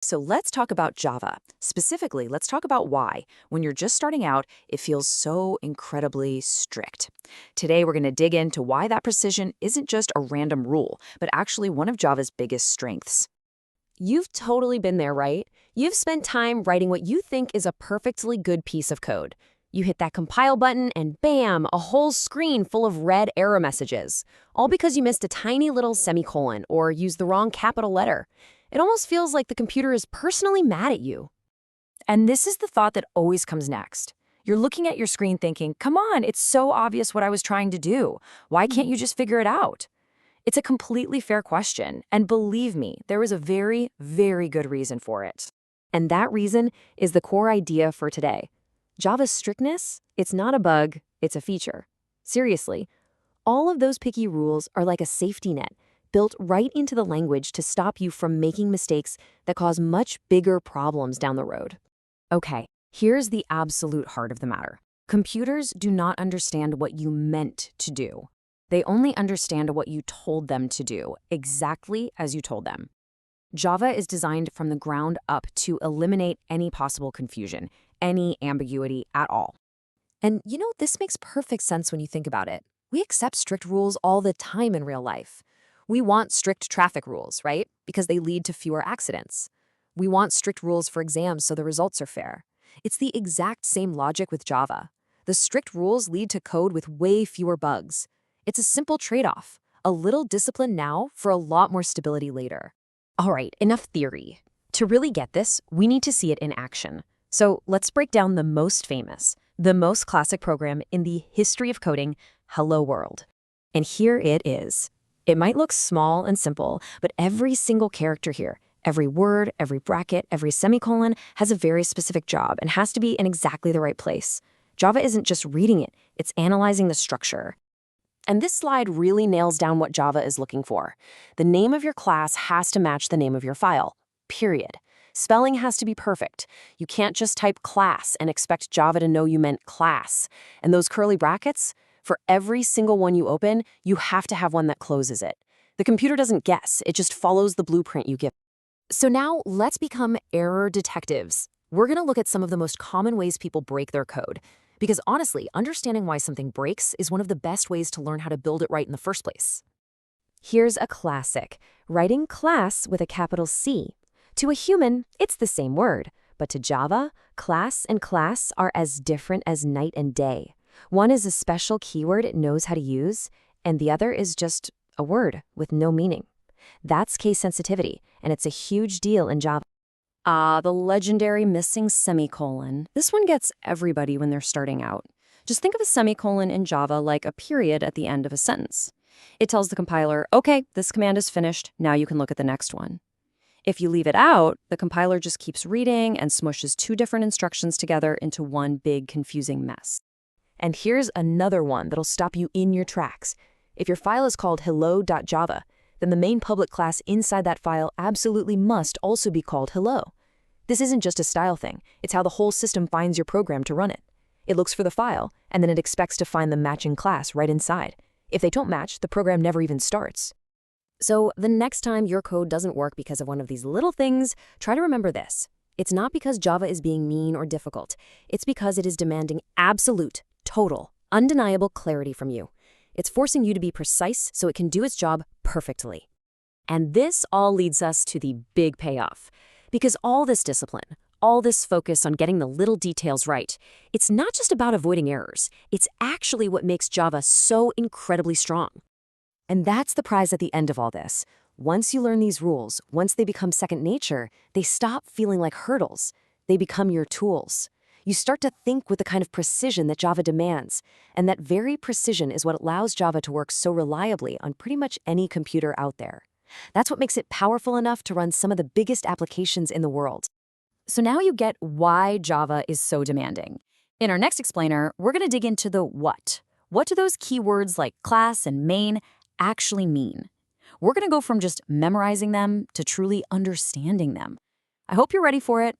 So let's talk about Java. Specifically, let's talk about why, when you're just starting out, it feels so incredibly strict. Today, we're going to dig into why that precision isn't just a random rule, but actually one of Java's biggest strengths. You've totally been there, right? You've spent time writing what you think is a perfectly good piece of code. You hit that compile button and bam, a whole screen full of red error messages. All because you missed a tiny little semicolon or used the wrong capital letter. It almost feels like the computer is personally mad at you. And this is the thought that always comes next. You're looking at your screen thinking, come on, it's so obvious what I was trying to do. Why can't you just figure it out? It's a completely fair question, and believe me, there is a very, very good reason for it. And that reason is the core idea for today. Java's strictness, it's not a bug, it's a feature. Seriously, all of those picky rules are like a safety net built right into the language to stop you from making mistakes that cause much bigger problems down the road. Okay, here's the absolute heart of the matter. Computers do not understand what you meant to do. They only understand what you told them to do, exactly as you told them. Java is designed from the ground up to eliminate any possible confusion, any ambiguity at all. And this makes perfect sense when you think about it. We accept strict rules all the time in real life. We want strict traffic rules, right? Because they lead to fewer accidents. We want strict rules for exams so the results are fair. It's the exact same logic with Java. The strict rules lead to code with way fewer bugs. It's a simple trade-off, a little discipline now for a lot more stability later. All right, enough theory. To really get this, we need to see it in action. So let's break down the most famous, the most classic program in the history of coding, Hello World. And here it is. It might look small and simple, but every single character here, every word, every bracket, every semicolon has a very specific job and has to be in exactly the right place. Java isn't just reading it, it's analyzing the structure. And this slide really nails down what Java is looking for. The name of your class has to match the name of your file, period. Spelling has to be perfect. You can't just type class and expect Java to know you meant class. And those curly brackets, for every single one you open, you have to have one that closes it. The computer doesn't guess, it just follows the blueprint you give. So now let's become error detectives. We're going to look at some of the most common ways people break their code. Because honestly, understanding why something breaks is one of the best ways to learn how to build it right in the first place. Here's a classic, writing class with a capital C. To a human, it's the same word, but to Java, class and class are as different as night and day. One is a special keyword it knows how to use, and the other is just a word with no meaning. That's case sensitivity, and it's a huge deal in Java. The legendary missing semicolon. This one gets everybody when they're starting out. Just think of a semicolon in Java like a period at the end of a sentence. It tells the compiler, okay, this command is finished, now you can look at the next one. If you leave it out, the compiler just keeps reading and smushes two different instructions together into one big confusing mess. And here's another one that'll stop you in your tracks. If your file is called hello.java, then the main public class inside that file absolutely must also be called hello. This isn't just a style thing, it's how the whole system finds your program to run it. It looks for the file, and then it expects to find the matching class right inside. If they don't match, the program never even starts. So the next time your code doesn't work because of one of these little things, try to remember this. It's not because Java is being mean or difficult. It's because it is demanding absolute, total, undeniable clarity from you. It's forcing you to be precise so it can do its job perfectly. And this all leads us to the big payoff. Because all this discipline, all this focus on getting the little details right, it's not just about avoiding errors. It's actually what makes Java so incredibly strong. And that's the prize at the end of all this. Once you learn these rules, once they become second nature, they stop feeling like hurdles. They become your tools. You start to think with the kind of precision that Java demands, and that very precision is what allows Java to work so reliably on pretty much any computer out there. That's what makes it powerful enough to run some of the biggest applications in the world. So now you get why Java is so demanding. In our next explainer, we're going to dig into the what. What do those keywords like class and main actually mean? We're going to go from just memorizing them to truly understanding them. I hope you're ready for it,